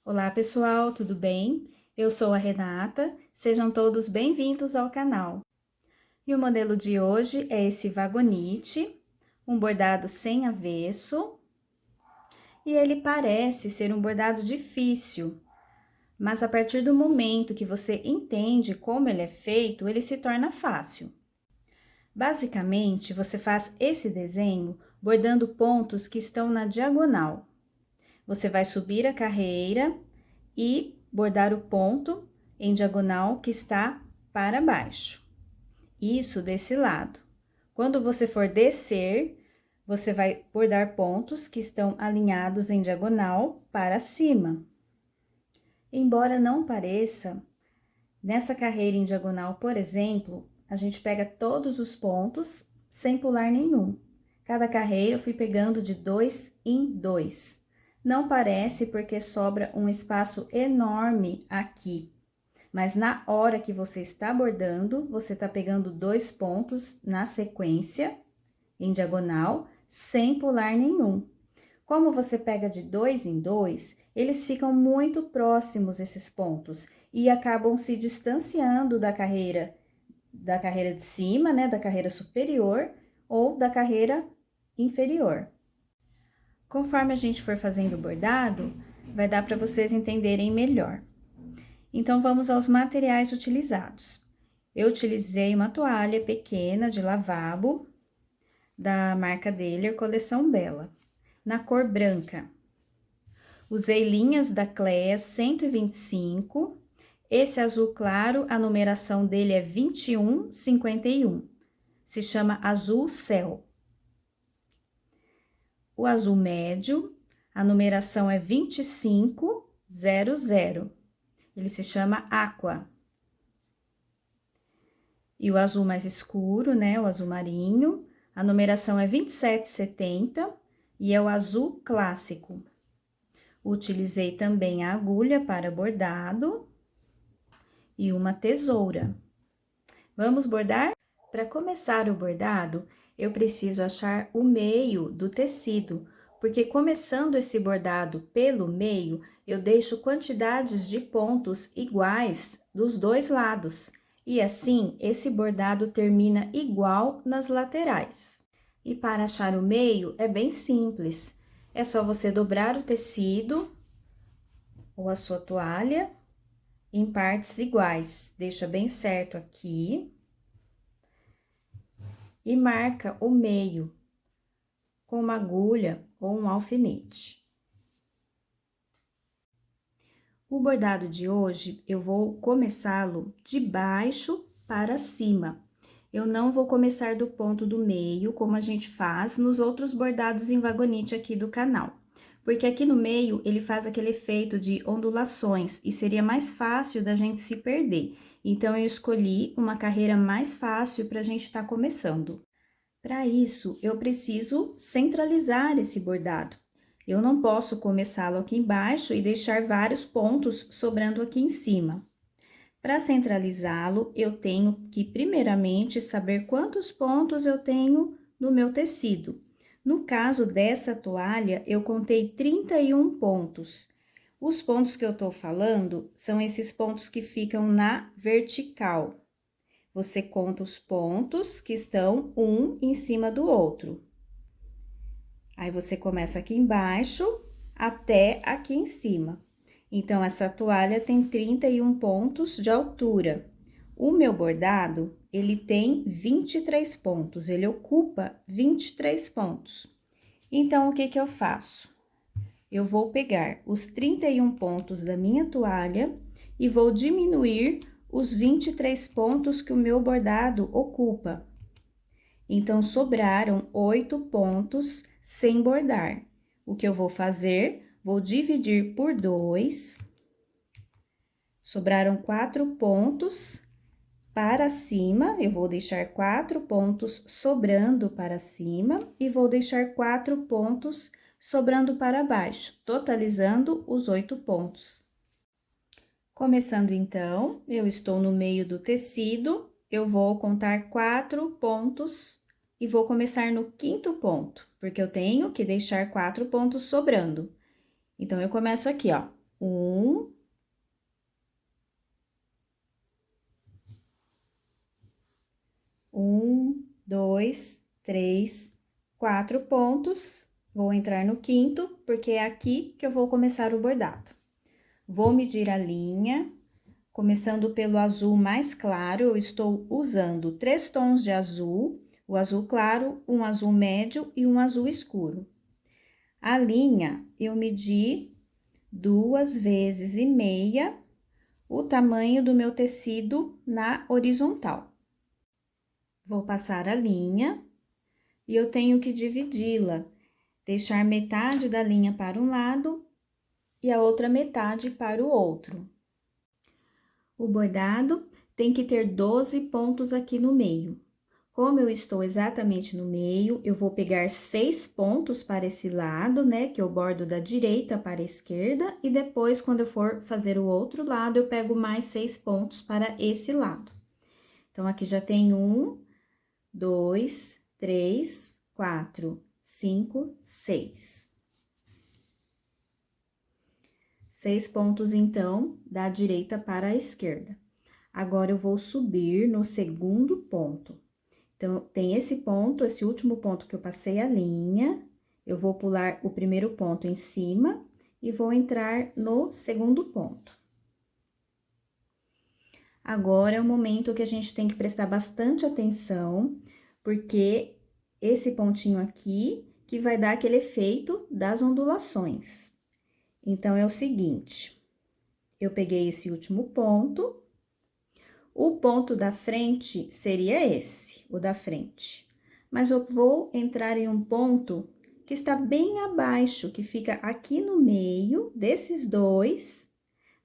Olá pessoal, tudo bem? Eu sou a Renata, sejam todos bem-vindos ao canal. E o modelo de hoje é esse vagonite, um bordado sem avesso, e ele parece ser um bordado difícil, mas a partir do momento que você entende como ele é feito, ele se torna fácil. Basicamente, você faz esse desenho bordando pontos que estão na diagonal. Você vai subir a carreira e bordar o ponto em diagonal que está para baixo. Isso desse lado. Quando você for descer, você vai bordar pontos que estão alinhados em diagonal para cima. Embora não pareça, nessa carreira em diagonal, por exemplo, a gente pega todos os pontos sem pular nenhum. Cada carreira eu fui pegando de 2 em 2. Não parece porque sobra um espaço enorme aqui, mas na hora que você está bordando, você está pegando 2 pontos na sequência, em diagonal, sem pular nenhum. Como você pega de 2 em 2, eles ficam muito próximos esses pontos e acabam se distanciando da carreira de cima, né, da carreira superior ou da carreira inferior. Conforme a gente for fazendo o bordado, vai dar para vocês entenderem melhor. Então, vamos aos materiais utilizados. Eu utilizei uma toalha pequena de lavabo, da marca Daler, coleção Bela, na cor branca. Usei linhas da Clea 125, esse azul claro, a numeração dele é 2151, se chama azul céu. O azul médio, a numeração é 2500, ele se chama Aqua. E o azul mais escuro, né, o azul marinho, a numeração é 2770 e é o azul clássico. Utilizei também a agulha para bordado e uma tesoura. Vamos bordar? Para começar o bordado, eu preciso achar o meio do tecido, porque começando esse bordado pelo meio, eu deixo quantidades de pontos iguais dos dois lados. E assim, esse bordado termina igual nas laterais. E para achar o meio, é bem simples. É só você dobrar o tecido ou a sua toalha em partes iguais. Deixa bem certo aqui. E marca o meio com uma agulha ou um alfinete. O bordado de hoje, eu vou começá-lo de baixo para cima. Eu não vou começar do ponto do meio, como a gente faz nos outros bordados em vagonite aqui do canal. Porque aqui no meio, ele faz aquele efeito de ondulações e seria mais fácil da gente se perder. Então, eu escolhi uma carreira mais fácil para a gente estar começando. Para isso, eu preciso centralizar esse bordado. Eu não posso começá-lo aqui embaixo e deixar vários pontos sobrando aqui em cima. Para centralizá-lo, eu tenho que, primeiramente, saber quantos pontos eu tenho no meu tecido. No caso dessa toalha, eu contei 31 pontos. Os pontos que eu tô falando são esses pontos que ficam na vertical. Você conta os pontos que estão um em cima do outro. Aí, você começa aqui embaixo até aqui em cima. Então, essa toalha tem 31 pontos de altura. O meu bordado, ele tem 23 pontos, ele ocupa 23 pontos. Então, o que que eu faço? Eu vou pegar os 31 pontos da minha toalha e vou diminuir os 23 pontos que o meu bordado ocupa. Então, sobraram 8 pontos sem bordar. O que eu vou fazer? Vou dividir por 2. Sobraram 4 pontos para cima, eu vou deixar 4 pontos sobrando para cima e vou deixar 4 pontos sobrando para baixo, totalizando os 8 pontos. Começando então, eu estou no meio do tecido, eu vou contar 4 pontos e vou começar no 5º ponto, porque eu tenho que deixar 4 pontos sobrando. Então, eu começo aqui, ó, 1, 1, 2, 3, 4 pontos. Vou entrar no quinto, porque é aqui que eu vou começar o bordado. Vou medir a linha, começando pelo azul mais claro, eu estou usando 3 tons de azul, o azul claro, um azul médio e um azul escuro. A linha, eu medi 2,5 vezes o tamanho do meu tecido na horizontal. Vou passar a linha e eu tenho que dividi-la, deixar metade da linha para um lado e a outra metade para o outro. O bordado tem que ter 12 pontos aqui no meio. Como eu estou exatamente no meio, eu vou pegar 6 pontos para esse lado, né? Que eu bordo da direita para a esquerda, e depois, quando eu for fazer o outro lado, eu pego mais 6 pontos para esse lado. Então, aqui já tem 1, 2, 3, 4, 5, 6. 6 pontos, então, da direita para a esquerda. Agora, eu vou subir no segundo ponto. Então, tem esse ponto, esse último ponto que eu passei a linha, eu vou pular o primeiro ponto em cima e vou entrar no segundo ponto. Agora, é o momento que a gente tem que prestar bastante atenção, porque esse pontinho aqui que vai dar aquele efeito das ondulações. Então, é o seguinte, eu peguei esse último ponto, o ponto da frente seria esse, o da frente. Mas eu vou entrar em um ponto que está bem abaixo, que fica aqui no meio desses dois,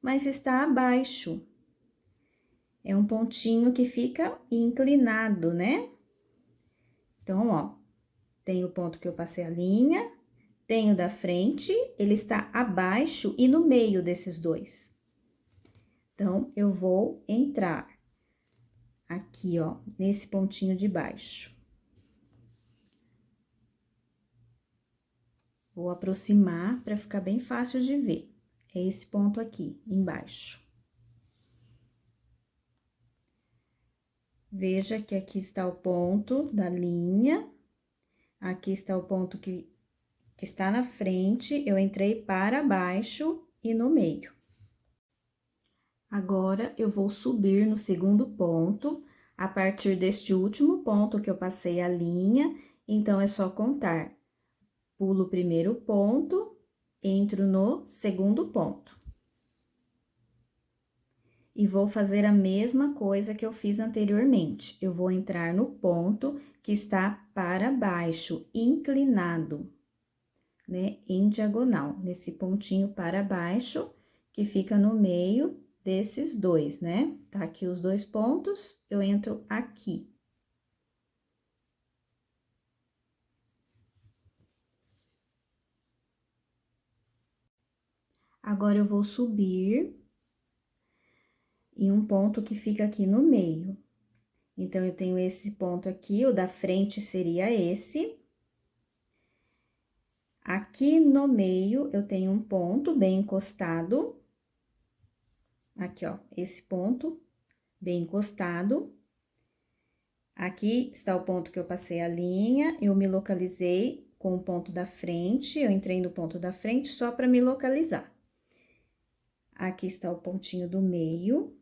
mas está abaixo. É um pontinho que fica inclinado, né? Então, ó, tem o ponto que eu passei a linha, tem o da frente, ele está abaixo e no meio desses dois. Então, eu vou entrar aqui, ó, nesse pontinho de baixo. Vou aproximar para ficar bem fácil de ver. É esse ponto aqui, embaixo. Veja que aqui está o ponto da linha, aqui está o ponto que está na frente, eu entrei para baixo e no meio. Agora, eu vou subir no segundo ponto, a partir deste último ponto que eu passei a linha, então, é só contar. Pulo o primeiro ponto, entro no segundo ponto. E vou fazer a mesma coisa que eu fiz anteriormente. Eu vou entrar no ponto que está para baixo, inclinado, né? Em diagonal, nesse pontinho para baixo, que fica no meio desses dois, né? Tá aqui os dois pontos, eu entro aqui. Agora, eu vou subir em um ponto que fica aqui no meio. Então, eu tenho esse ponto aqui, o da frente seria esse. Aqui no meio, eu tenho um ponto bem encostado. Aqui, ó, esse ponto bem encostado. Aqui está o ponto que eu passei a linha, eu me localizei com o ponto da frente, eu entrei no ponto da frente só para me localizar. Aqui está o pontinho do meio,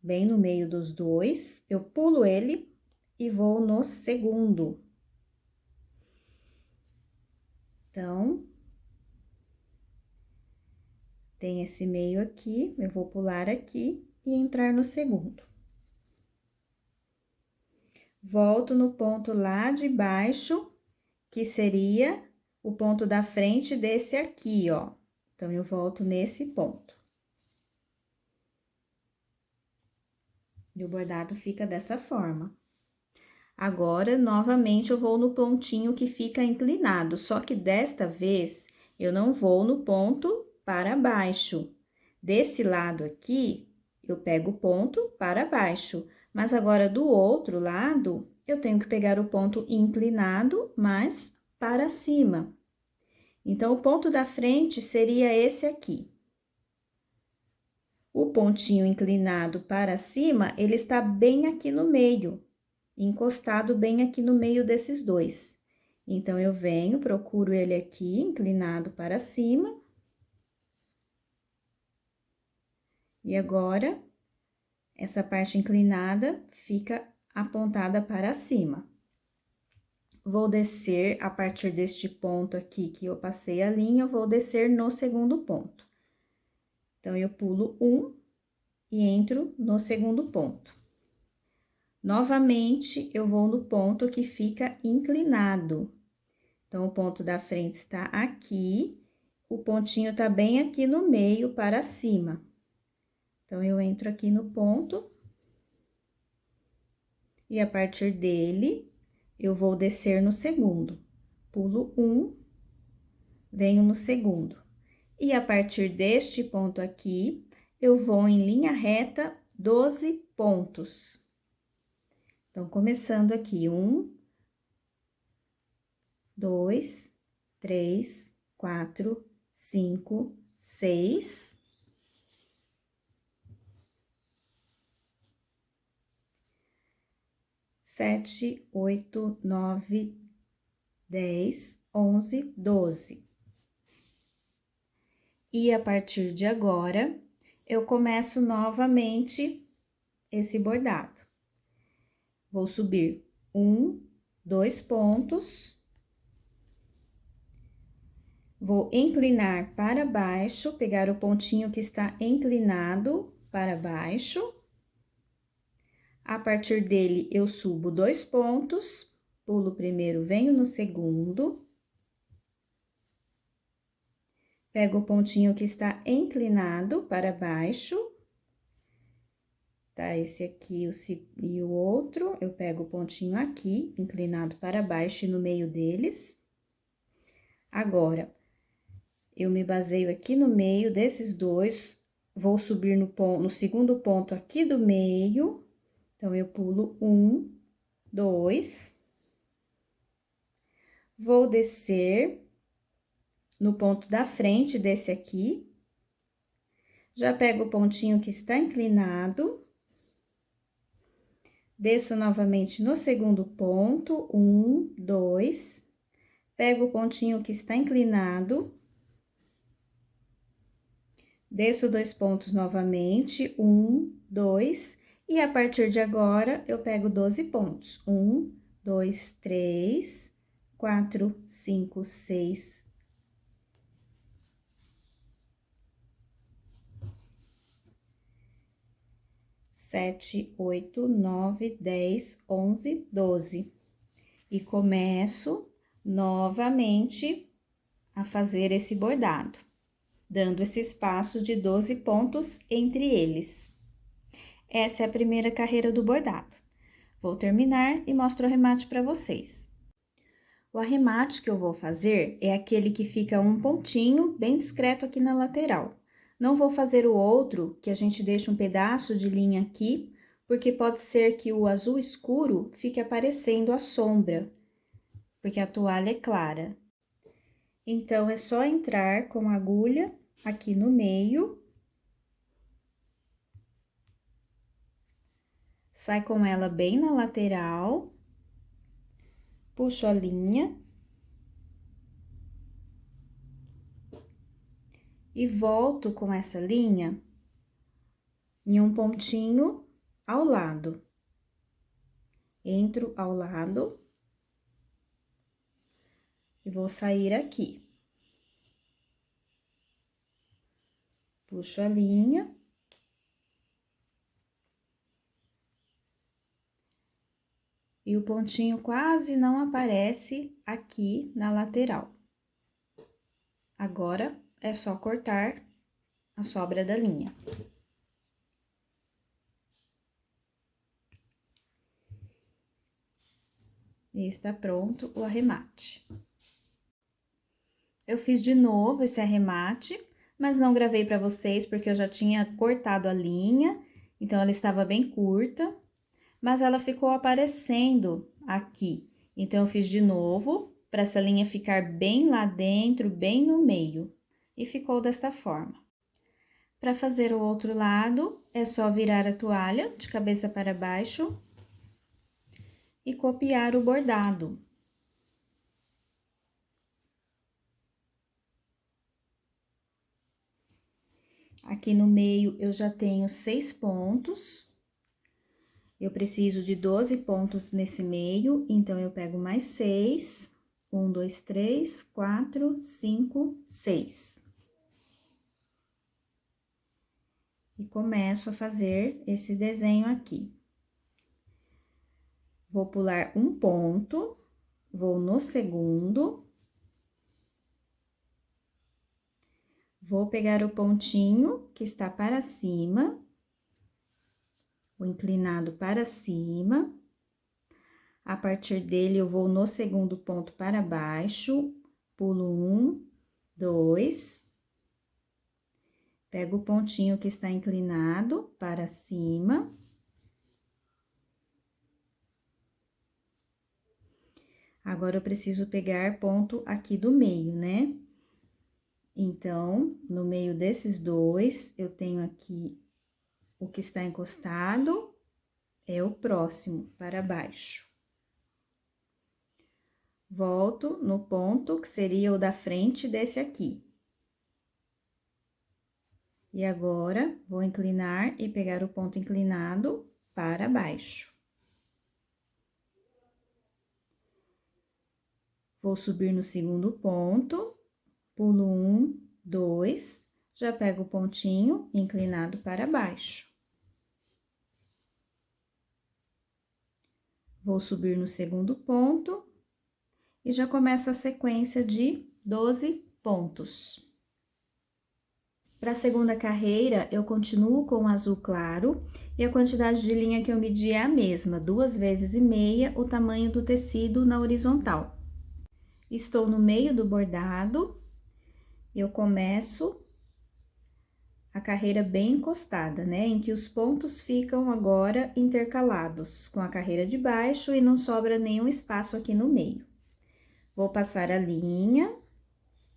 bem no meio dos dois, eu pulo ele e vou no segundo. Então, tem esse meio aqui, eu vou pular aqui e entrar no segundo. Volto no ponto lá de baixo, que seria o ponto da frente desse aqui, ó. Então, eu volto nesse ponto. E o bordado fica dessa forma. Agora, novamente, eu vou no pontinho que fica inclinado, só que desta vez, eu não vou no ponto para baixo. Desse lado aqui, eu pego o ponto para baixo, mas agora do outro lado, eu tenho que pegar o ponto inclinado, mas para cima. Então, o ponto da frente seria esse aqui. O pontinho inclinado para cima, ele está bem aqui no meio. encostado bem aqui no meio desses dois. Então, eu venho, procuro ele aqui, inclinado para cima. E agora, essa parte inclinada fica apontada para cima. Vou descer a partir deste ponto aqui que eu passei a linha, eu vou descer no segundo ponto. Então, eu pulo um e entro no segundo ponto. Novamente, eu vou no ponto que fica inclinado. Então, o ponto da frente está aqui, o pontinho tá bem aqui no meio para cima. Então, eu entro aqui no ponto. E a partir dele, eu vou descer no segundo. Pulo um, venho no segundo. E a partir deste ponto aqui, eu vou em linha reta 12 pontos. Então, começando aqui, 1, 2, 3, 4, 5, 6. 7, 8, 9, 10, 11, 12. E a partir de agora, eu começo novamente esse bordado. Vou subir 1, 2 pontos. Vou inclinar para baixo, pegar o pontinho que está inclinado para baixo. A partir dele, eu subo 2 pontos, pulo o primeiro, venho no segundo. Pego o pontinho que está inclinado para baixo. Tá, esse aqui e o outro, eu pego o pontinho aqui, inclinado para baixo e no meio deles. Agora, eu me baseio aqui no meio desses dois, vou subir no segundo ponto aqui do meio. Então, eu pulo 1, 2. Vou descer no ponto da frente desse aqui. Já pego o pontinho que está inclinado. Desço novamente no segundo ponto, 1, 2. Pego o pontinho que está inclinado. Desço 2 pontos novamente, 1, 2. E a partir de agora, eu pego 12 pontos. 1, 2, 3, 4, 5, 6. 7, 8, 9, 10, 11, 12. E começo novamente a fazer esse bordado, dando esse espaço de 12 pontos entre eles. Essa é a primeira carreira do bordado. Vou terminar e mostro o arremate para vocês. O arremate que eu vou fazer é aquele que fica um pontinho bem discreto aqui na lateral. Não vou fazer o outro, que a gente deixa um pedaço de linha aqui, porque pode ser que o azul escuro fique aparecendo a sombra, porque a toalha é clara. Então, é só entrar com a agulha aqui no meio. Sai com ela bem na lateral. Puxo a linha. E volto com essa linha em um pontinho ao lado. Entro ao lado. E vou sair aqui. Puxo a linha. E o pontinho quase não aparece aqui na lateral. Agora, é só cortar a sobra da linha. E está pronto o arremate. Eu fiz de novo esse arremate, mas não gravei para vocês porque eu já tinha cortado a linha, então ela estava bem curta, mas ela ficou aparecendo aqui. Então, eu fiz de novo para essa linha ficar bem lá dentro, bem no meio, e ficou desta forma. Para fazer o outro lado, é só virar a toalha de cabeça para baixo e copiar o bordado. Aqui no meio, eu já tenho 6 pontos. Eu preciso de 12 pontos nesse meio, então, eu pego mais 6. 1, 2, 3, 4, 5, 6. E começo a fazer esse desenho aqui. Vou pular um ponto, vou no segundo. Vou pegar o pontinho que está para cima, o inclinado para cima. A partir dele, eu vou no segundo ponto para baixo, pulo 1, 2. Pego o pontinho que está inclinado para cima. Agora, eu preciso pegar ponto aqui do meio, né? Então, no meio desses dois, eu tenho aqui o que está encostado, é o próximo, para baixo. Volto no ponto que seria o da frente desse aqui. E agora, vou inclinar e pegar o ponto inclinado para baixo. Vou subir no segundo ponto, pulo 1, 2, já pego o pontinho inclinado para baixo. Vou subir no segundo ponto e já começa a sequência de 12 pontos. Para a segunda carreira, eu continuo com o azul claro e a quantidade de linha que eu medi é a mesma, 2 vezes e meia o tamanho do tecido na horizontal. Estou no meio do bordado, eu começo a carreira bem encostada, né? Em que os pontos ficam agora intercalados com a carreira de baixo e não sobra nenhum espaço aqui no meio. Vou passar a linha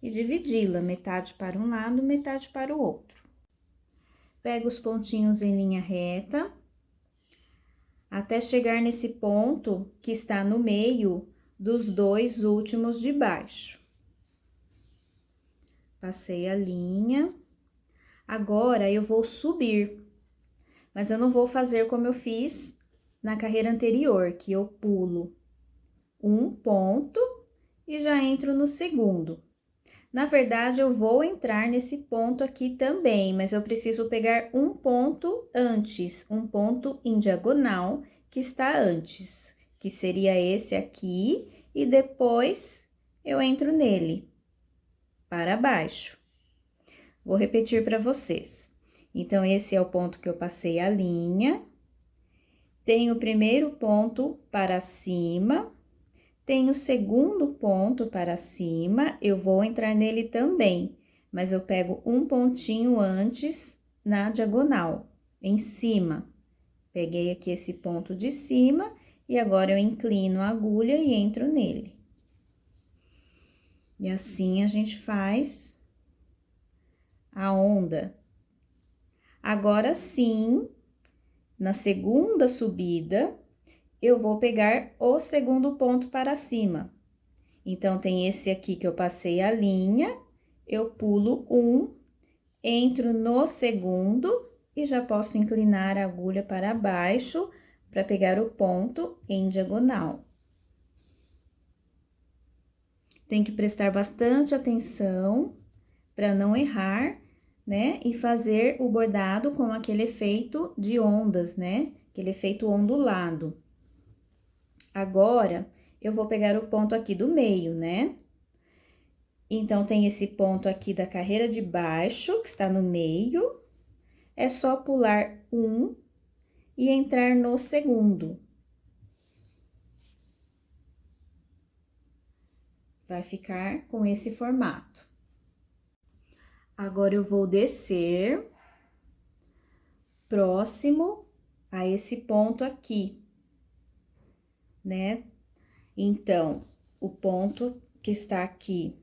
e dividi-la, metade para um lado, metade para o outro. Pego os pontinhos em linha reta, até chegar nesse ponto que está no meio dos dois últimos de baixo. Passei a linha. Agora, eu vou subir, mas eu não vou fazer como eu fiz na carreira anterior, que eu pulo um ponto e já entro no segundo. Na verdade, eu vou entrar nesse ponto aqui também, mas eu preciso pegar um ponto antes, um ponto em diagonal que está antes, que seria esse aqui, e depois eu entro nele, para baixo. Vou repetir para vocês. Então, esse é o ponto que eu passei a linha, tenho o primeiro ponto para cima, tenho o segundo ponto para cima, eu vou entrar nele também, mas eu pego um pontinho antes na diagonal, em cima. Peguei aqui esse ponto de cima e agora eu inclino a agulha e entro nele. E assim a gente faz a onda. Agora sim, na segunda subida, eu vou pegar o segundo ponto para cima. Então, tem esse aqui que eu passei a linha, eu pulo um, entro no segundo e já posso inclinar a agulha para baixo para pegar o ponto em diagonal. Tem que prestar bastante atenção para não errar, né? E fazer o bordado com aquele efeito de ondas, né? Aquele efeito ondulado. Agora, eu vou pegar o ponto aqui do meio, né? Então, tem esse ponto aqui da carreira de baixo, que está no meio. É só pular um e entrar no segundo. Vai ficar com esse formato. Agora, eu vou descer próximo a esse ponto aqui, né? Então, o ponto que está aqui,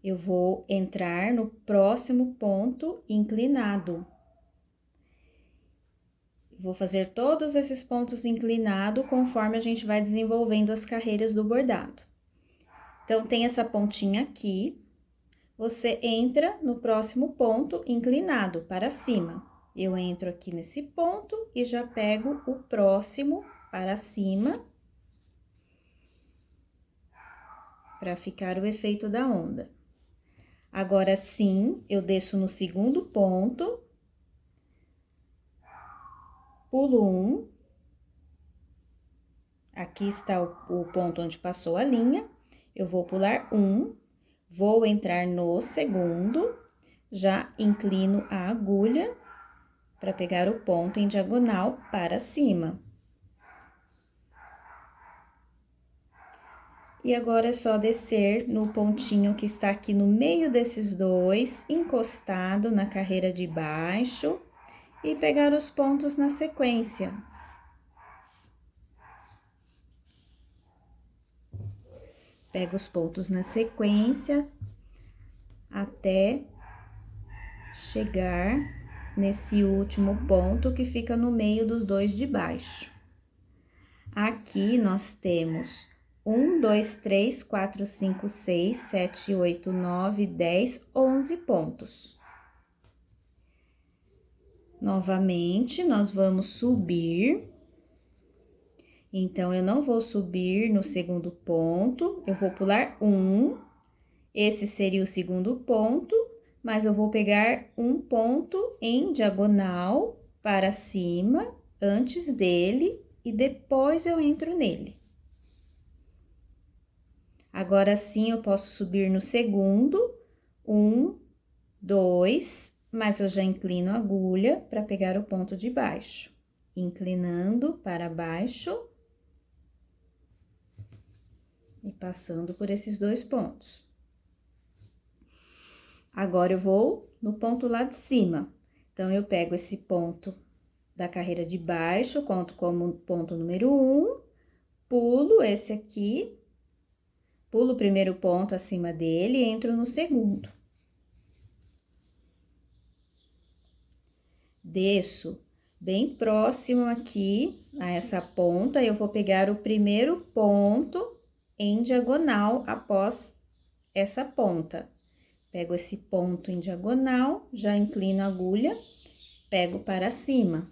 eu vou entrar no próximo ponto inclinado. vou fazer todos esses pontos inclinados conforme a gente vai desenvolvendo as carreiras do bordado. Então, tem essa pontinha aqui, você entra no próximo ponto inclinado para cima. Eu entro aqui nesse ponto e já pego o próximo para cima, para ficar o efeito da onda. Agora sim, eu desço no segundo ponto, pulo um, aqui está o ponto onde passou a linha, eu vou pular um, vou entrar no segundo, já inclino a agulha para pegar o ponto em diagonal para cima. E agora é só descer no pontinho que está aqui no meio desses dois, encostado na carreira de baixo, e pegar os pontos na sequência. Pego os pontos na sequência, até chegar nesse último ponto que fica no meio dos dois de baixo. Aqui nós temos 1, 2, 3, 4, 5, 6, 7, 8, 9, 10, 11 pontos. Novamente, nós vamos subir. Então, eu não vou subir no segundo ponto, eu vou pular um. Esse seria o segundo ponto, mas eu vou pegar um ponto em diagonal para cima, antes dele, e depois eu entro nele. Agora sim, eu posso subir no segundo, 1, 2, mas eu já inclino a agulha para pegar o ponto de baixo. Inclinando para baixo e passando por esses dois pontos. Agora, eu vou no ponto lá de cima. Então, eu pego esse ponto da carreira de baixo, conto como ponto número 1, pulo esse aqui, pulo o primeiro ponto acima dele e entro no segundo. Desço bem próximo aqui a essa ponta, eu vou pegar o primeiro ponto em diagonal após essa ponta. Pego esse ponto em diagonal, já inclino a agulha, pego para cima.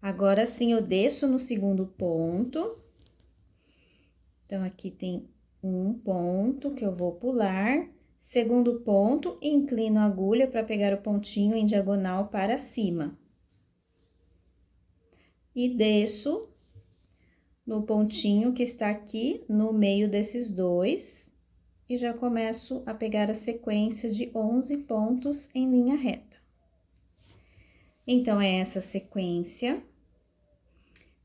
Agora sim, eu desço no segundo ponto. Então, aqui tem um ponto que eu vou pular, segundo ponto, inclino a agulha para pegar o pontinho em diagonal para cima. E desço no pontinho que está aqui no meio desses dois, e já começo a pegar a sequência de 11 pontos em linha reta. Então, é essa sequência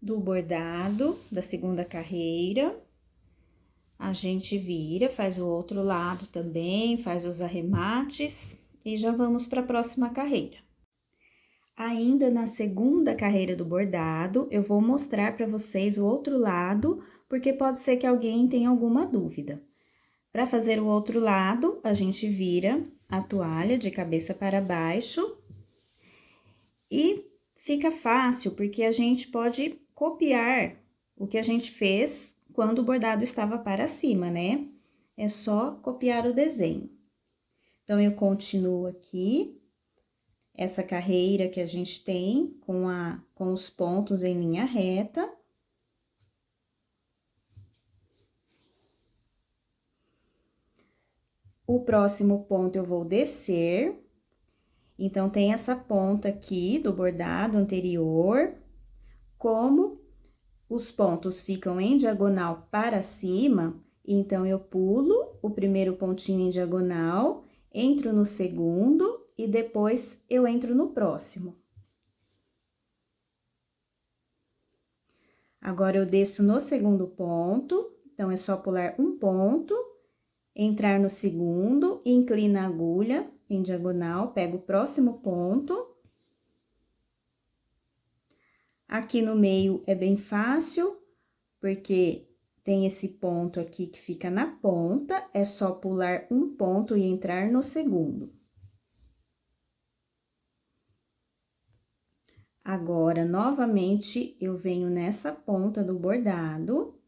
do bordado da segunda carreira. A gente vira, faz o outro lado também, faz os arremates e já vamos para a próxima carreira. Ainda na segunda carreira do bordado, eu vou mostrar para vocês o outro lado, porque pode ser que alguém tenha alguma dúvida. Para fazer o outro lado, a gente vira a toalha de cabeça para baixo e fica fácil, porque a gente pode copiar o que a gente fez quando o bordado estava para cima, né? É só copiar o desenho. Então, eu continuo aqui, essa carreira que a gente tem com os pontos em linha reta. O próximo ponto eu vou descer. Então, tem essa ponta aqui do bordado anterior. Como os pontos ficam em diagonal para cima, então, eu pulo o primeiro pontinho em diagonal, entro no segundo e depois eu entro no próximo. Agora, eu desço no segundo ponto, então, é só pular um ponto, entrar no segundo, inclina a agulha em diagonal, pego o próximo ponto. Aqui no meio é bem fácil, porque tem esse ponto aqui que fica na ponta, é só pular um ponto e entrar no segundo. Agora, novamente, eu venho nessa ponta do bordado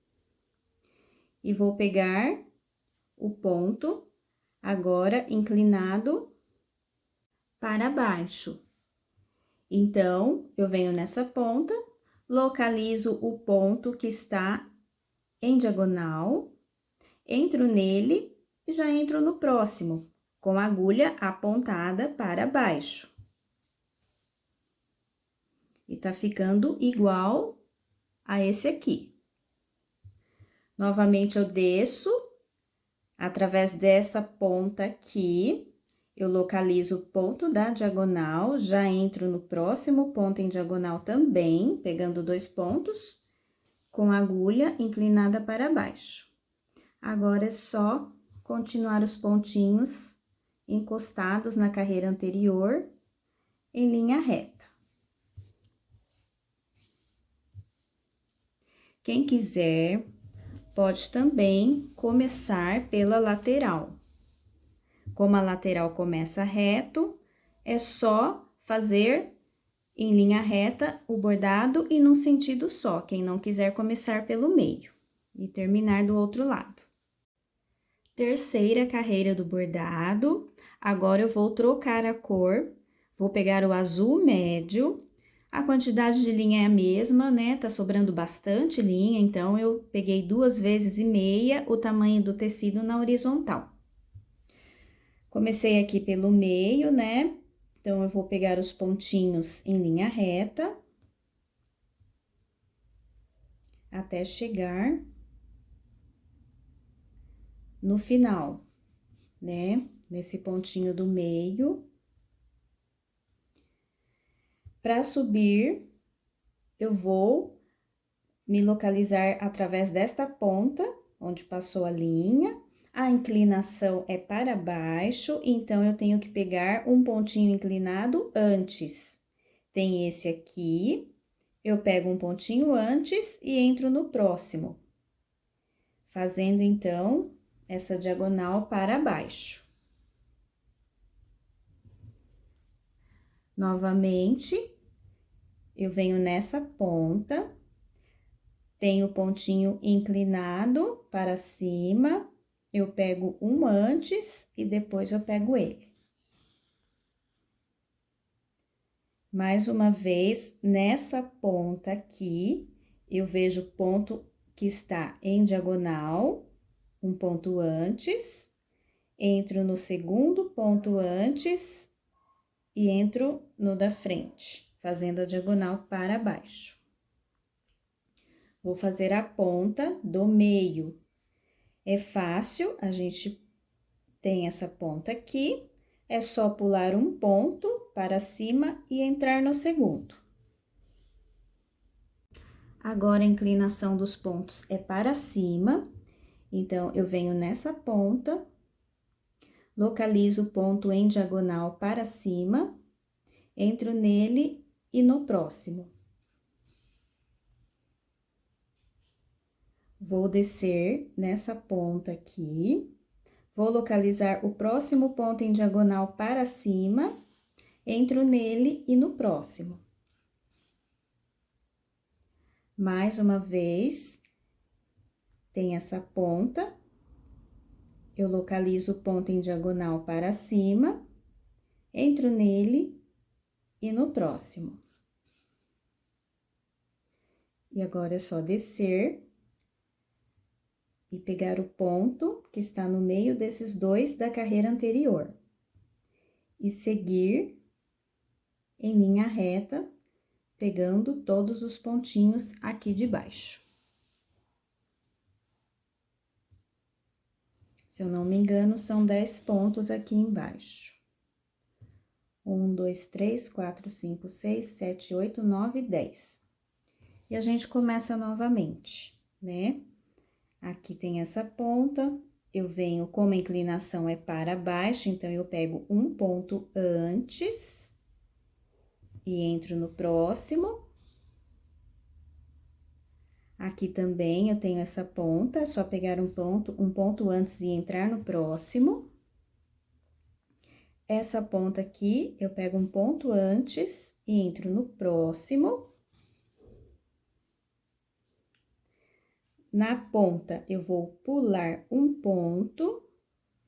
e vou pegar o ponto agora inclinado para baixo. Então, eu venho nessa ponta, localizo o ponto que está em diagonal, entro nele e já entro no próximo, com a agulha apontada para baixo. E tá ficando igual a esse aqui. Novamente, eu desço, através dessa ponta aqui, eu localizo o ponto da diagonal, já entro no próximo ponto em diagonal também, pegando 2 pontos, com a agulha inclinada para baixo. Agora, é só continuar os pontinhos encostados na carreira anterior, em linha reta. Quem quiser, pode também começar pela lateral. Como a lateral começa reto, é só fazer em linha reta o bordado e num sentido só, quem não quiser começar pelo meio e terminar do outro lado. Terceira carreira do bordado, agora eu vou trocar a cor, vou pegar o azul médio. A quantidade de linha é a mesma, né? Tá sobrando bastante linha, então eu peguei 2 vezes e meia o tamanho do tecido na horizontal. Comecei aqui pelo meio, né? Então, eu vou pegar os pontinhos em linha reta até chegar no final, né? Nesse pontinho do meio. Para subir, eu vou me localizar através desta ponta, onde passou a linha. A inclinação é para baixo, então, eu tenho que pegar um pontinho inclinado antes. Tem esse aqui, eu pego um pontinho antes e entro no próximo. Fazendo, então, essa diagonal para baixo. Novamente, eu venho nessa ponta, tenho o pontinho inclinado para cima, eu pego um antes e depois eu pego ele. Mais uma vez, nessa ponta aqui, eu vejo o ponto que está em diagonal, um ponto antes, entro no segundo ponto antes e entro no da frente, fazendo a diagonal para baixo. Vou fazer a ponta do meio. É fácil, a gente tem essa ponta aqui, é só pular um ponto para cima e entrar no segundo. Agora, a inclinação dos pontos é para cima, então, eu venho nessa ponta, localizo o ponto em diagonal para cima, entro nele e no próximo. Vou descer nessa ponta aqui, vou localizar o próximo ponto em diagonal para cima, entro nele e no próximo. Mais uma vez, tem essa ponta, eu localizo o ponto em diagonal para cima, entro nele e no próximo. E agora, é só descer e pegar o ponto que está no meio desses 2 da carreira anterior. E seguir em linha reta, pegando todos os pontinhos aqui de baixo. Se eu não me engano, são 10 pontos aqui embaixo. 1, 2, 3, 4, 5, 6, 7, 8, 9, 10. E a gente começa novamente, né? Aqui tem essa ponta, eu venho, como a inclinação é para baixo, então, eu pego um ponto antes e entro no próximo. Aqui também eu tenho essa ponta, é só pegar um ponto antes e entrar no próximo. essa ponta aqui, eu pego um ponto antes e entro no próximo. Na ponta, eu vou pular um ponto,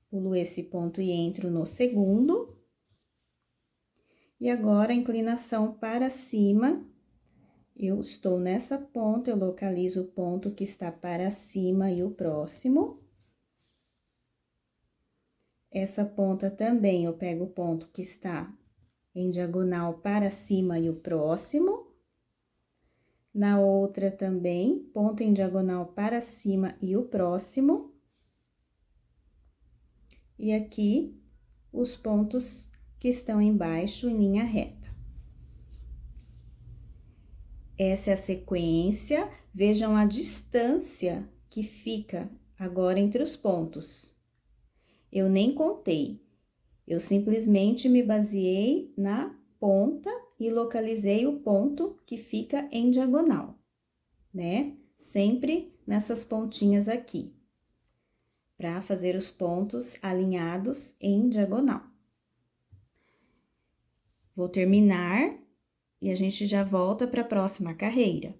pulo esse ponto e entro no segundo. E agora, a inclinação para cima, eu estou nessa ponta, eu localizo o ponto que está para cima e o próximo. Essa ponta também, eu pego o ponto que está em diagonal para cima e o próximo. Na outra também, ponto em diagonal para cima e o próximo. E aqui, os pontos que estão embaixo em linha reta. Essa é a sequência. Vejam a distância que fica agora entre os pontos. Eu nem contei, eu simplesmente me baseei na ponta e localizei o ponto que fica em diagonal, né? Sempre nessas pontinhas aqui, para fazer os pontos alinhados em diagonal. Vou terminar e a gente já volta para a próxima carreira.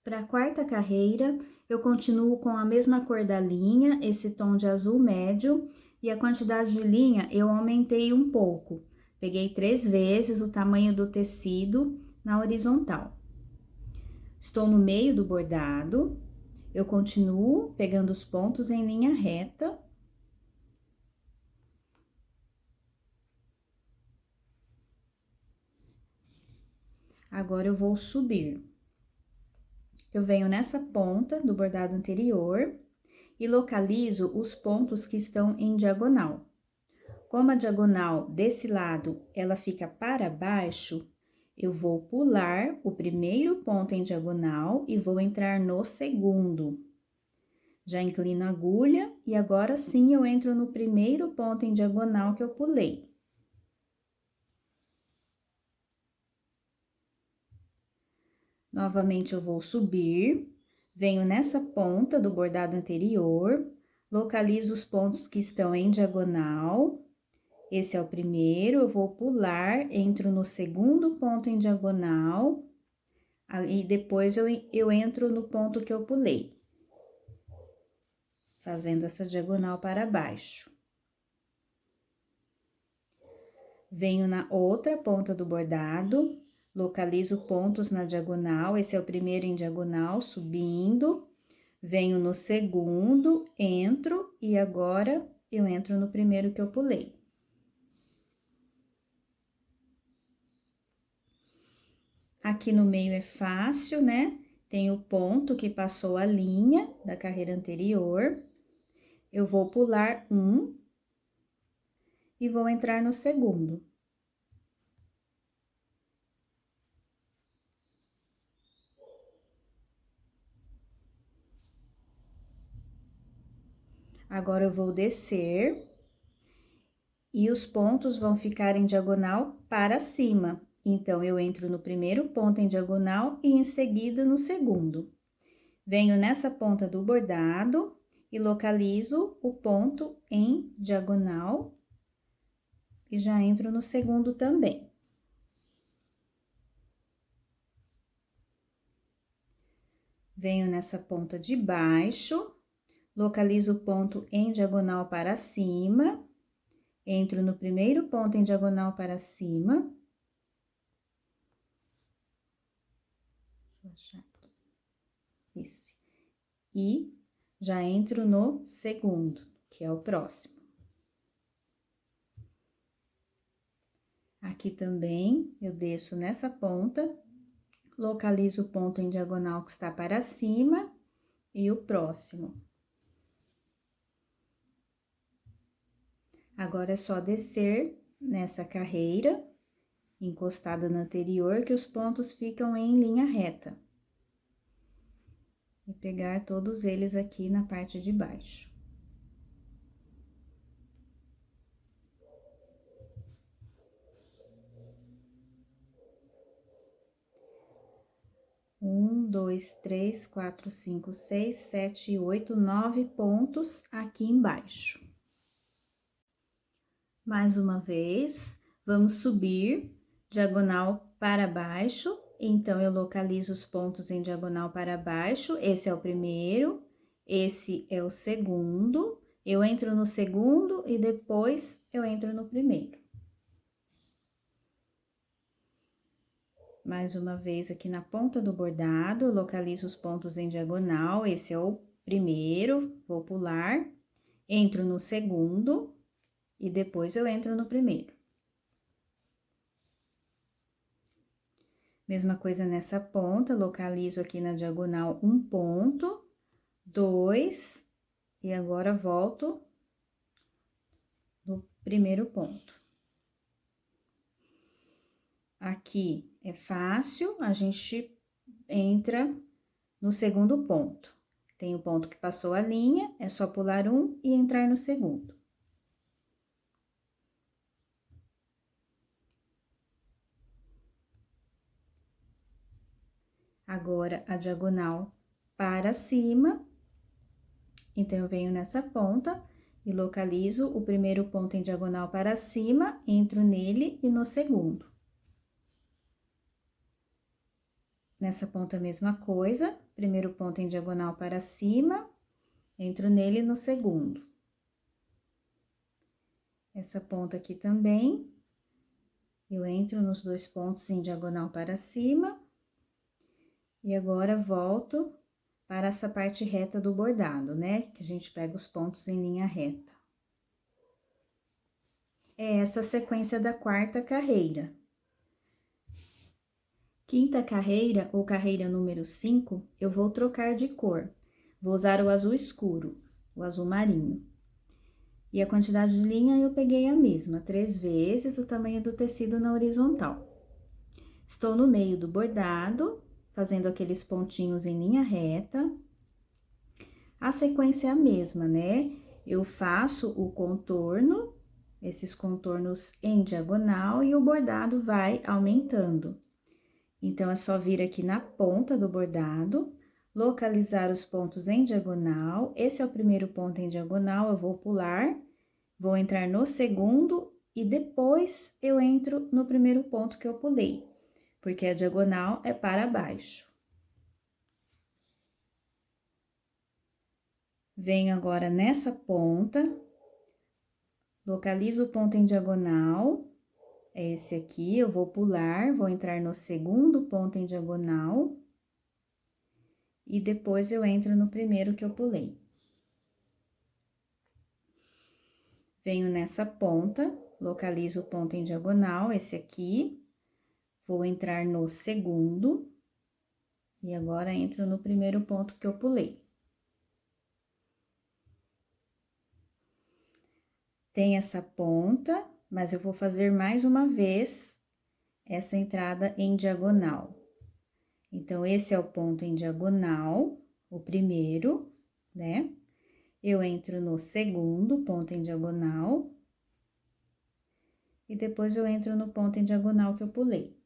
Para a quarta carreira, eu continuo com a mesma cor da linha, esse tom de azul médio, e a quantidade de linha eu aumentei um pouco. Peguei 3 vezes o tamanho do tecido na horizontal. Estou no meio do bordado, eu continuo pegando os pontos em linha reta. Agora, eu vou subir. Eu venho nessa ponta do bordado anterior e localizo os pontos que estão em diagonal. Como a diagonal desse lado, ela fica para baixo, eu vou pular o primeiro ponto em diagonal e vou entrar no segundo. Já inclino a agulha e agora sim eu entro no primeiro ponto em diagonal que eu pulei. Novamente, eu vou subir, venho nessa ponta do bordado anterior, localizo os pontos que estão em diagonal. Esse é o primeiro, eu vou pular, entro no segundo ponto em diagonal, e depois eu entro no ponto que eu pulei, fazendo essa diagonal para baixo. Venho na outra ponta do bordado, localizo pontos na diagonal, esse é o primeiro em diagonal, subindo, venho no segundo, entro, e agora eu entro no primeiro que eu pulei. Aqui no meio é fácil, né? Tem o ponto que passou a linha da carreira anterior. Eu vou pular um e vou entrar no segundo. Agora, eu vou descer e os pontos vão ficar em diagonal para cima. Então, eu entro no primeiro ponto em diagonal e em seguida no segundo. Venho nessa ponta do bordado e localizo o ponto em diagonal e já entro no segundo também. Venho nessa ponta de baixo, localizo o ponto em diagonal para cima, entro no primeiro ponto em diagonal para cima. Deixa eu achar aqui. Esse. E já entro no segundo, que é o próximo. Aqui também, eu desço nessa ponta, localizo o ponto em diagonal que está para cima e o próximo. Agora, é só descer nessa carreira, encostada na anterior, que os pontos ficam em linha reta. E pegar todos eles aqui na parte de baixo. Um, dois, três, quatro, cinco, seis, sete, oito, 9 pontos aqui embaixo. Mais uma vez, vamos subir diagonal para baixo. Então, eu localizo os pontos em diagonal para baixo. Esse é o primeiro, esse é o segundo. Eu entro no segundo e depois eu entro no primeiro. Mais uma vez aqui na ponta do bordado, eu localizo os pontos em diagonal. Esse é o primeiro, vou pular, entro no segundo e depois eu entro no primeiro. Mesma coisa nessa ponta, localizo aqui na diagonal um ponto, dois, e agora volto no primeiro ponto. Aqui é fácil, a gente entra no segundo ponto. Tem o ponto que passou a linha, é só pular um e entrar no segundo. Agora, a diagonal para cima, então, eu venho nessa ponta e localizo o primeiro ponto em diagonal para cima, entro nele e no segundo. Nessa ponta, a mesma coisa, primeiro ponto em diagonal para cima, entro nele no segundo. Essa ponta aqui também, eu entro nos dois pontos em diagonal para cima, e agora volto para essa parte reta do bordado, né? Que a gente pega os pontos em linha reta. É essa a sequência da quarta carreira. Quinta carreira, ou carreira número 5, eu vou trocar de cor. Vou usar o azul escuro, o azul marinho. E a quantidade de linha eu peguei a mesma, 3 vezes o tamanho do tecido na horizontal. Estou no meio do bordado, fazendo aqueles pontinhos em linha reta. A sequência é a mesma, né? Eu faço o contorno, esses contornos em diagonal, e o bordado vai aumentando. Então, é só vir aqui na ponta do bordado, localizar os pontos em diagonal. Esse é o primeiro ponto em diagonal, eu vou pular, vou entrar no segundo e depois eu entro no primeiro ponto que eu pulei, porque a diagonal é para baixo. Venho agora nessa ponta, localizo o ponto em diagonal, é esse aqui, eu vou pular, vou entrar no segundo ponto em diagonal. E depois eu entro no primeiro que eu pulei. Venho nessa ponta, localizo o ponto em diagonal, esse aqui. Vou entrar no segundo. E agora entro no primeiro ponto que eu pulei. Tem essa ponta, mas eu vou fazer mais uma vez essa entrada em diagonal. Então, esse é o ponto em diagonal, o primeiro, né? Eu entro no segundo ponto em diagonal. E depois eu entro no ponto em diagonal que eu pulei.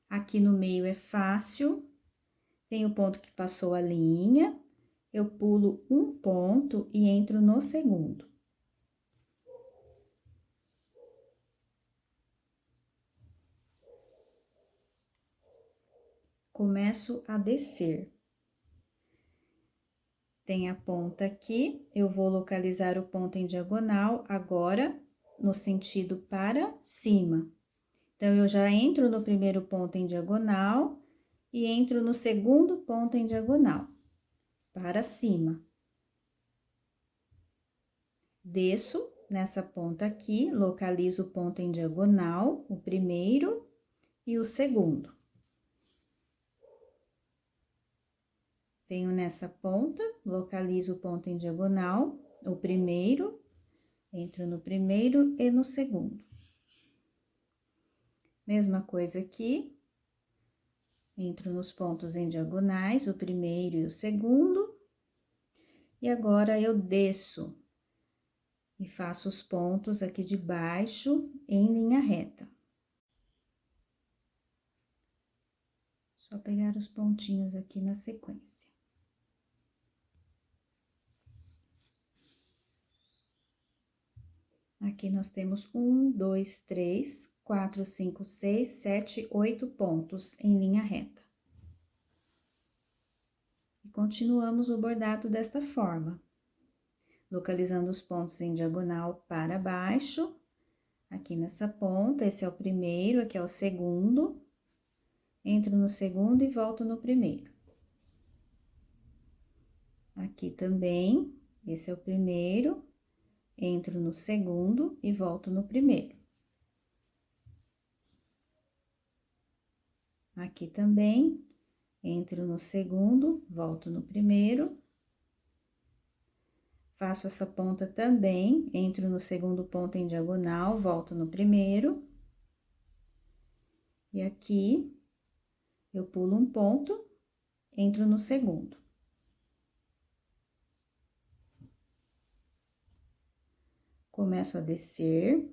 Aqui no meio é fácil, tem o ponto que passou a linha, eu pulo um ponto e entro no segundo. Começo a descer. Tem a ponta aqui, eu vou localizar o ponto em diagonal agora no sentido para cima. Então, eu já entro no primeiro ponto em diagonal e entro no segundo ponto em diagonal, para cima. Desço nessa ponta aqui, localizo o ponto em diagonal, o primeiro e o segundo. Venho nessa ponta, localizo o ponto em diagonal, o primeiro, entro no primeiro e no segundo. Mesma coisa aqui, entro nos pontos em diagonais, o primeiro e o segundo, e agora eu desço e faço os pontos aqui de baixo em linha reta. Só pegar os pontinhos aqui na sequência. Aqui nós temos 1, 2, 3, 4, 5, 6, 7, 8 pontos em linha reta. E continuamos o bordado desta forma, localizando os pontos em diagonal para baixo. Aqui nessa ponta, esse é o primeiro, aqui é o segundo. Entro no segundo e volto no primeiro. Aqui também, esse é o primeiro, entro no segundo e volto no primeiro. Aqui também, entro no segundo, volto no primeiro. Faço essa ponta também, entro no segundo ponto em diagonal, volto no primeiro. E aqui, eu pulo um ponto, entro no segundo. Começo a descer,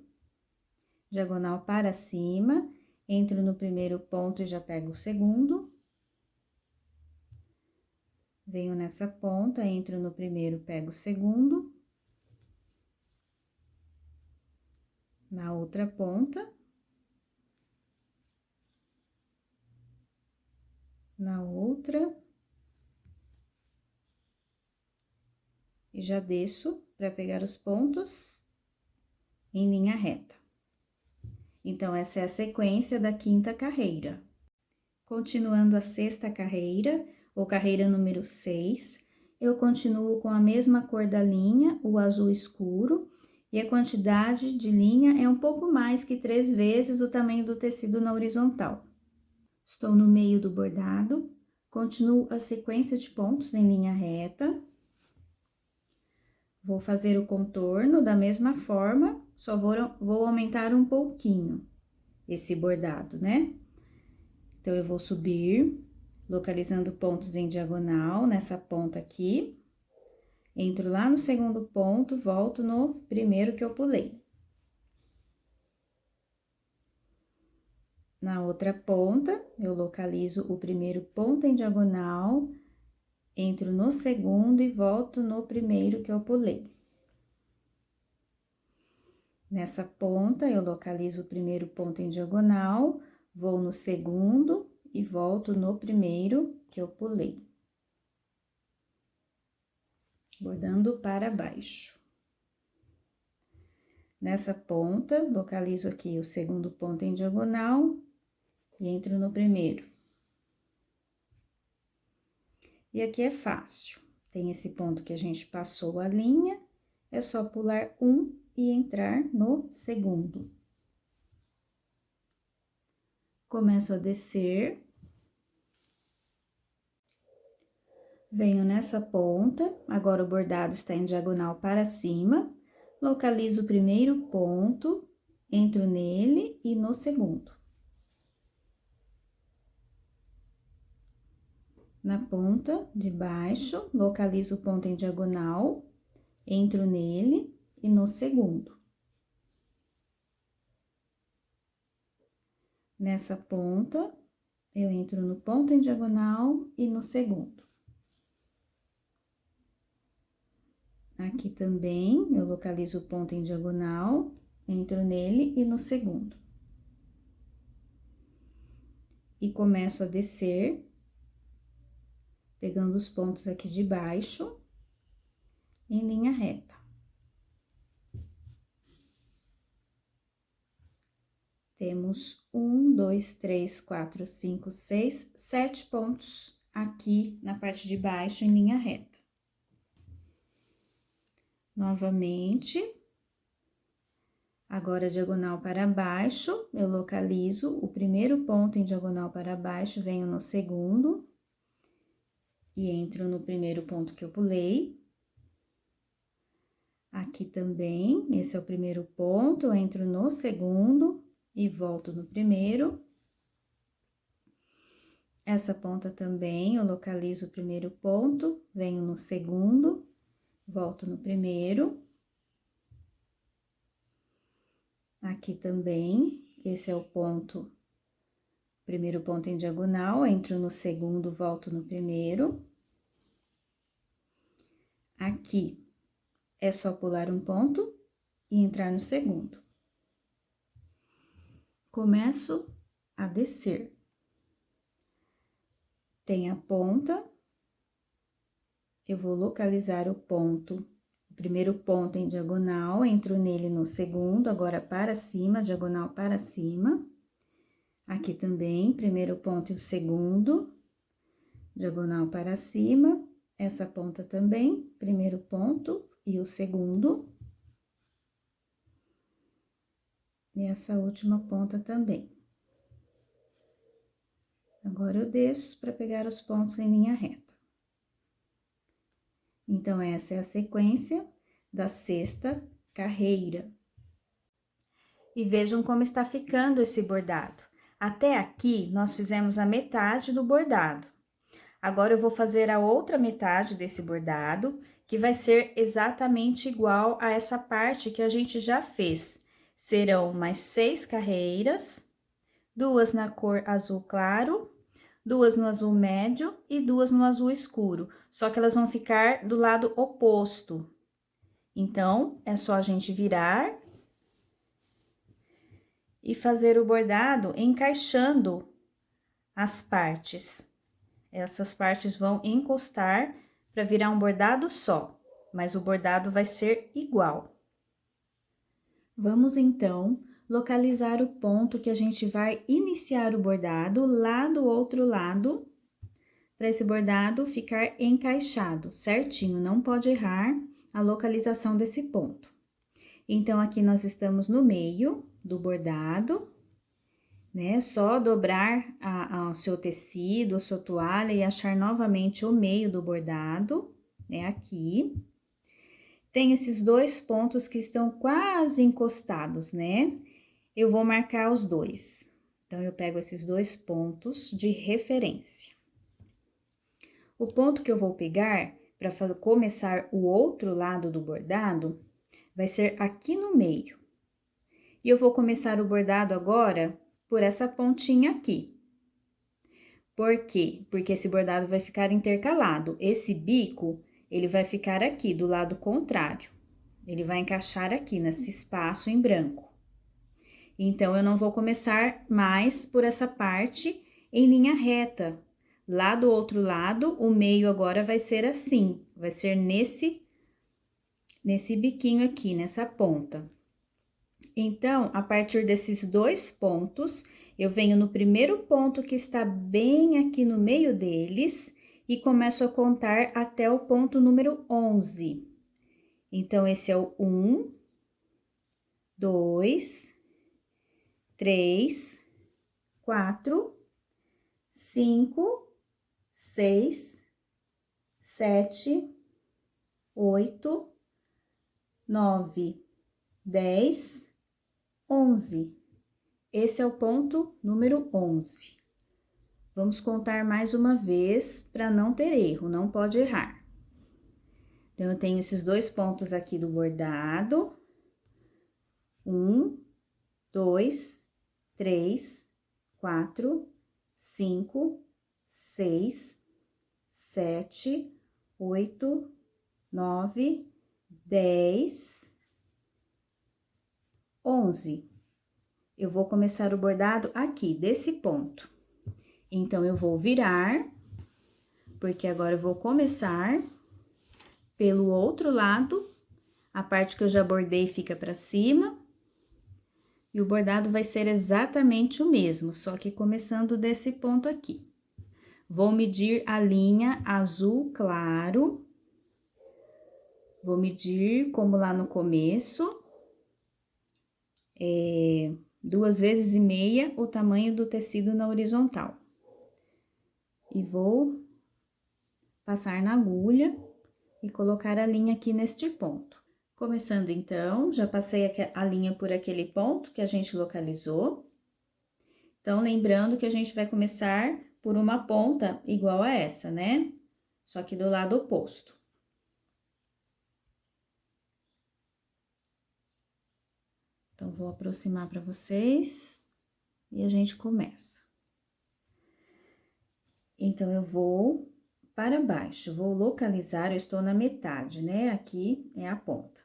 diagonal para cima, entro no primeiro ponto e já pego o segundo. Venho nessa ponta, entro no primeiro, pego o segundo. Na outra ponta. Na outra. E já desço para pegar os pontos em linha reta. Então, essa é a sequência da quinta carreira. Continuando a sexta carreira, ou carreira número 6, eu continuo com a mesma cor da linha, o azul escuro, e a quantidade de linha é um pouco mais que 3 vezes o tamanho do tecido na horizontal. Estou no meio do bordado, continuo a sequência de pontos em linha reta. Vou fazer o contorno da mesma forma, só vou aumentar um pouquinho esse bordado, né? Então, eu vou subir, localizando pontos em diagonal nessa ponta aqui. Entro lá no segundo ponto, volto no primeiro que eu pulei. Na outra ponta, eu localizo o primeiro ponto em diagonal, entro no segundo e volto no primeiro que eu pulei. Nessa ponta, eu localizo o primeiro ponto em diagonal, vou no segundo e volto no primeiro que eu pulei. Bordando para baixo. Nessa ponta, localizo aqui o segundo ponto em diagonal e entro no primeiro. E aqui é fácil. Tem esse ponto que a gente passou a linha, é só pular um e entrar no segundo. Começo a descer. Venho nessa ponta, agora o bordado está em diagonal para cima, localizo o primeiro ponto, entro nele e no segundo. Na ponta de baixo, localizo o ponto em diagonal, entro nele e no segundo. Nessa ponta, eu entro no ponto em diagonal e no segundo. Aqui também, eu localizo o ponto em diagonal, entro nele e no segundo. E começo a descer, pegando os pontos aqui de baixo, em linha reta. Temos 1, 2, 3, 4, 5, 6, 7 pontos aqui na parte de baixo em linha reta. Novamente, agora diagonal para baixo, eu localizo o primeiro ponto em diagonal para baixo, venho no segundo e entro no primeiro ponto que eu pulei. Aqui também, esse é o primeiro ponto, eu entro no segundo e volto no primeiro. Essa ponta também, eu localizo o primeiro ponto, venho no segundo, volto no primeiro. Aqui também, esse é o ponto, primeiro ponto em diagonal, entro no segundo, volto no primeiro. Aqui, é só pular um ponto e entrar no segundo. Começo a descer. Tem a ponta, eu vou localizar o ponto, o primeiro ponto em diagonal, entro nele no segundo, agora para cima, diagonal para cima. Aqui também, primeiro ponto e o segundo, diagonal para cima, essa ponta também, primeiro ponto e o segundo. E essa última ponta também. Agora, eu desço para pegar os pontos em linha reta. Então, essa é a sequência da sexta carreira. E vejam como está ficando esse bordado. Até aqui, nós fizemos a metade do bordado. Agora, eu vou fazer a outra metade desse bordado, que vai ser exatamente igual a essa parte que a gente já fez. Serão mais 6 carreiras, 2 na cor azul claro, 2 no azul médio e 2 no azul escuro, só que elas vão ficar do lado oposto. Então, é só a gente virar e fazer o bordado encaixando as partes. Essas partes vão encostar para virar um bordado só, mas o bordado vai ser igual. Vamos, então, localizar o ponto que a gente vai iniciar o bordado lá do outro lado, para esse bordado ficar encaixado certinho, não pode errar a localização desse ponto. Então, aqui nós estamos no meio do bordado, né? Só dobrar o seu tecido, a sua toalha e achar novamente o meio do bordado, né? Aqui. Tem esses 2 pontos que estão quase encostados, né? Eu vou marcar os 2. Então, eu pego esses 2 pontos de referência. O ponto que eu vou pegar para começar o outro lado do bordado vai ser aqui no meio. E eu vou começar o bordado agora por essa pontinha aqui. Por quê? Porque esse bordado vai ficar intercalado. Esse bico, ele vai ficar aqui do lado contrário. Ele vai encaixar aqui nesse espaço em branco. Então, eu não vou começar mais por essa parte em linha reta. Lá do outro lado, o meio agora vai ser assim, vai ser nesse biquinho aqui, nessa ponta. Então, a partir desses 2 pontos, eu venho no primeiro ponto que está bem aqui no meio deles e começo a contar até o ponto número 11. Então, esse é o 1, 2, 3, 4, 5, 6, 7, 8, 9, 10, 11. Esse é o ponto número 11. Vamos contar mais uma vez para não ter erro, não pode errar. Então, eu tenho esses 2 pontos aqui do bordado. 1, 2, 3, 4, 5, 6, 7, 8, 9, 10, 11. Eu vou começar o bordado aqui, desse ponto. Então, eu vou virar, porque agora eu vou começar pelo outro lado, a parte que eu já bordei fica pra cima. E o bordado vai ser exatamente o mesmo, só que começando desse ponto aqui. Vou medir a linha azul claro. Vou medir, como lá no começo, 2 vezes e meia o tamanho do tecido na horizontal. E vou passar na agulha e colocar a linha aqui neste ponto. Começando, então, já passei a linha por aquele ponto que a gente localizou. Então, lembrando que a gente vai começar por uma ponta igual a essa, né? Só que do lado oposto. Então, vou aproximar para vocês e a gente começa. Então, eu vou para baixo, vou localizar, eu estou na metade, né? Aqui é a ponta.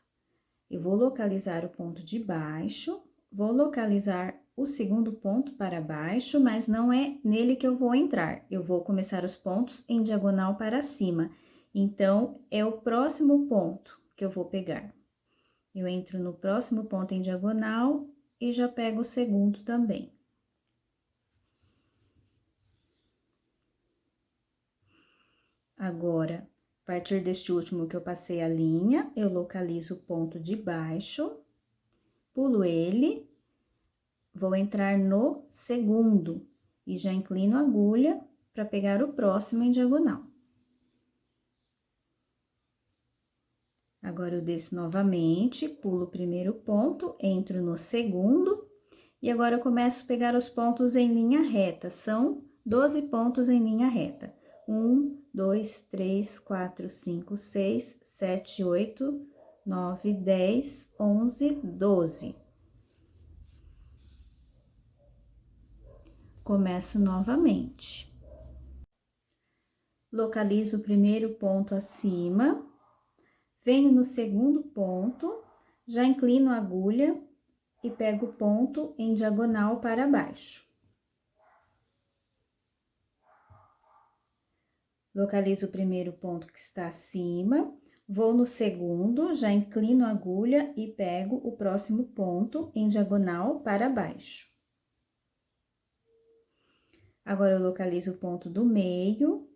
Eu vou localizar o ponto de baixo, vou localizar o segundo ponto para baixo, mas não é nele que eu vou entrar. Eu vou começar os pontos em diagonal para cima. Então, é o próximo ponto que eu vou pegar. Eu entro no próximo ponto em diagonal e já pego o segundo também. Agora, a partir deste último que eu passei a linha, eu localizo o ponto de baixo, pulo ele, vou entrar no segundo e já inclino a agulha para pegar o próximo em diagonal. Agora, eu desço novamente, pulo o primeiro ponto, entro no segundo, e agora eu começo a pegar os pontos em linha reta, são 12 pontos em linha reta. 1, 2, 3, 4, 5, 6, 7, 8, 9, 10, 11, 12. Começo novamente. Localizo o primeiro ponto acima, venho no segundo ponto, já inclino a agulha e pego o ponto em diagonal para baixo. Localizo o primeiro ponto que está acima, vou no segundo, já inclino a agulha e pego o próximo ponto em diagonal para baixo. Agora, eu localizo o ponto do meio,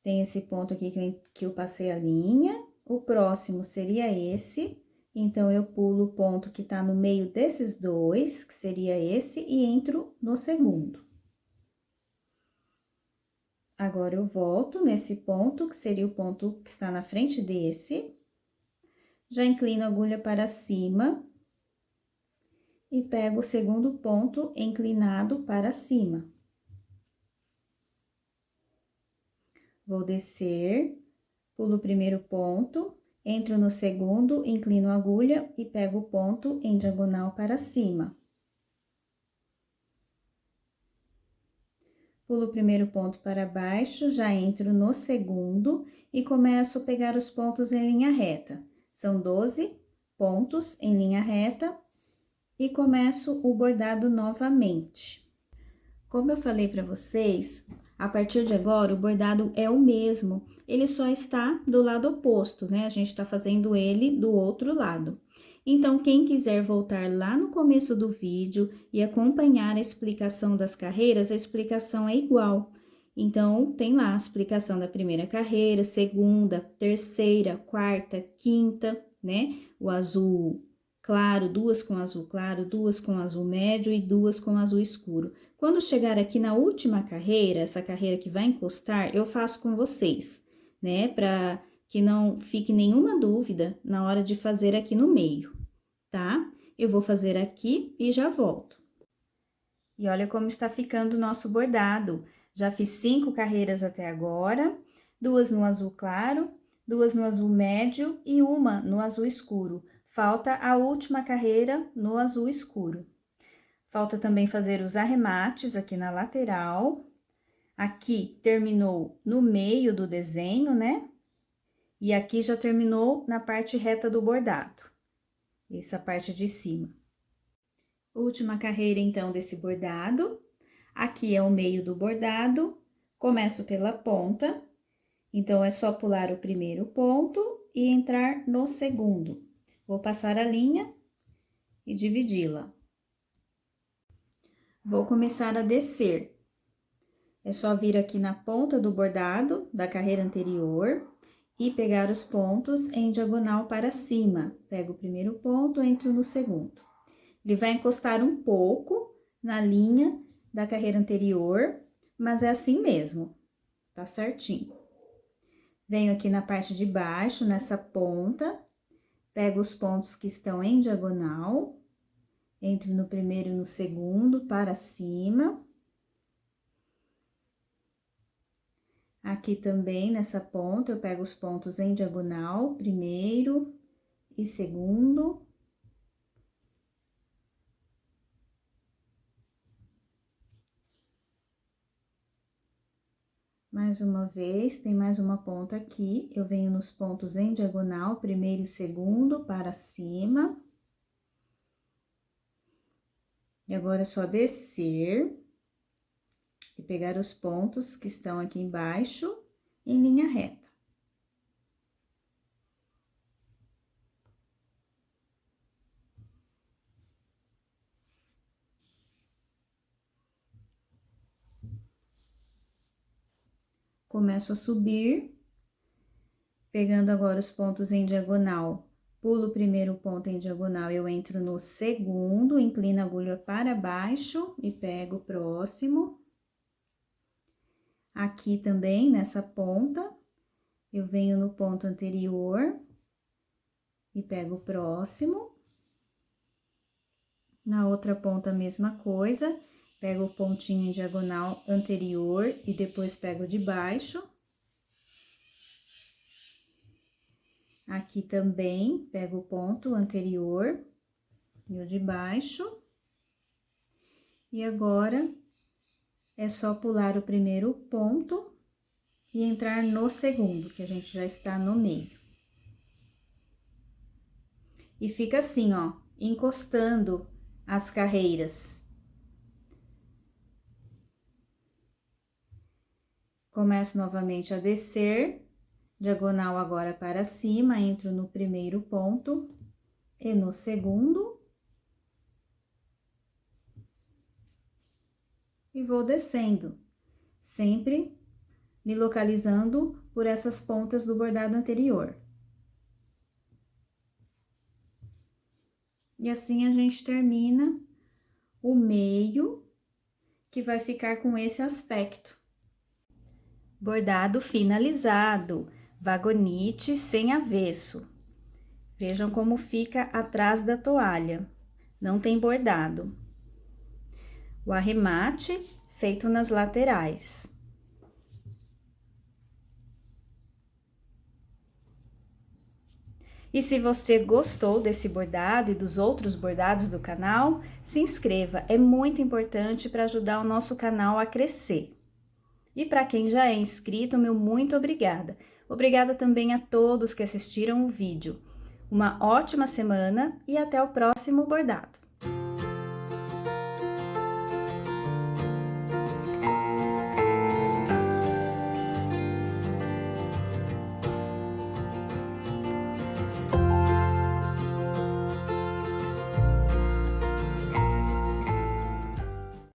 tem esse ponto aqui que eu passei a linha, o próximo seria esse, então, eu pulo o ponto que tá no meio desses dois, que seria esse, e entro no segundo. Agora, eu volto nesse ponto, que seria o ponto que está na frente desse. Já inclino a agulha para cima. E pego o segundo ponto inclinado para cima. Vou descer, pulo o primeiro ponto, entro no segundo, inclino a agulha e pego o ponto em diagonal para cima. Pulo o primeiro ponto para baixo, já entro no segundo e começo a pegar os pontos em linha reta. São 12 pontos em linha reta e começo o bordado novamente. Como eu falei para vocês, a partir de agora o bordado é o mesmo, ele só está do lado oposto, né? A gente tá fazendo ele do outro lado. Então, quem quiser voltar lá no começo do vídeo e acompanhar a explicação das carreiras, a explicação é igual. Então, tem lá a explicação da primeira carreira, segunda, terceira, quarta, quinta, né? O azul claro, duas com azul claro, duas com azul médio e duas com azul escuro. Quando chegar aqui na última carreira, essa carreira que vai encostar, eu faço com vocês, né? Para que não fique nenhuma dúvida na hora de fazer aqui no meio, tá? Eu vou fazer aqui e já volto. E olha como está ficando o nosso bordado. Já fiz 5 carreiras até agora, 2 no azul claro, 2 no azul médio e uma no azul escuro. Falta a última carreira no azul escuro. Falta também fazer os arremates aqui na lateral. Aqui terminou no meio do desenho, né? E aqui já terminou na parte reta do bordado. Essa parte de cima. Última carreira, então, desse bordado. Aqui é o meio do bordado. Começo pela ponta. Então, é só pular o primeiro ponto e entrar no segundo. Vou passar a linha e dividi-la. Vou começar a descer. É só vir aqui na ponta do bordado da carreira anterior e pegar os pontos em diagonal para cima. Pego o primeiro ponto, entro no segundo. Ele vai encostar um pouco na linha da carreira anterior, mas é assim mesmo, tá certinho. Venho aqui na parte de baixo, nessa ponta, pego os pontos que estão em diagonal, entro no primeiro e no segundo para cima. Aqui também, nessa ponta, eu pego os pontos em diagonal, primeiro e segundo. Mais uma vez, tem mais uma ponta aqui, eu venho nos pontos em diagonal, primeiro e segundo, para cima. E agora é só descer e pegar os pontos que estão aqui embaixo em linha reta. Começo a subir, pegando agora os pontos em diagonal. Pulo o primeiro ponto em diagonal, eu entro no segundo, inclino a agulha para baixo e pego o próximo. Aqui também, nessa ponta, eu venho no ponto anterior e pego o próximo. Na outra ponta, a mesma coisa, pego o pontinho em diagonal anterior e depois pego de baixo. Aqui também, pego o ponto anterior e o de baixo. E agora, é só pular o primeiro ponto e entrar no segundo, que a gente já está no meio. E fica assim, ó, encostando as carreiras. Começo novamente a descer, diagonal agora para cima, entro no primeiro ponto e no segundo. E vou descendo, sempre me localizando por essas pontas do bordado anterior. E assim a gente termina o meio, que vai ficar com esse aspecto. Bordado finalizado, vagonite sem avesso. Vejam como fica atrás da toalha, não tem bordado. O arremate feito nas laterais. E se você gostou desse bordado e dos outros bordados do canal, se inscreva, é muito importante para ajudar o nosso canal a crescer. E para quem já é inscrito, meu muito obrigada. Obrigada também a todos que assistiram o vídeo. Uma ótima semana e até o próximo bordado!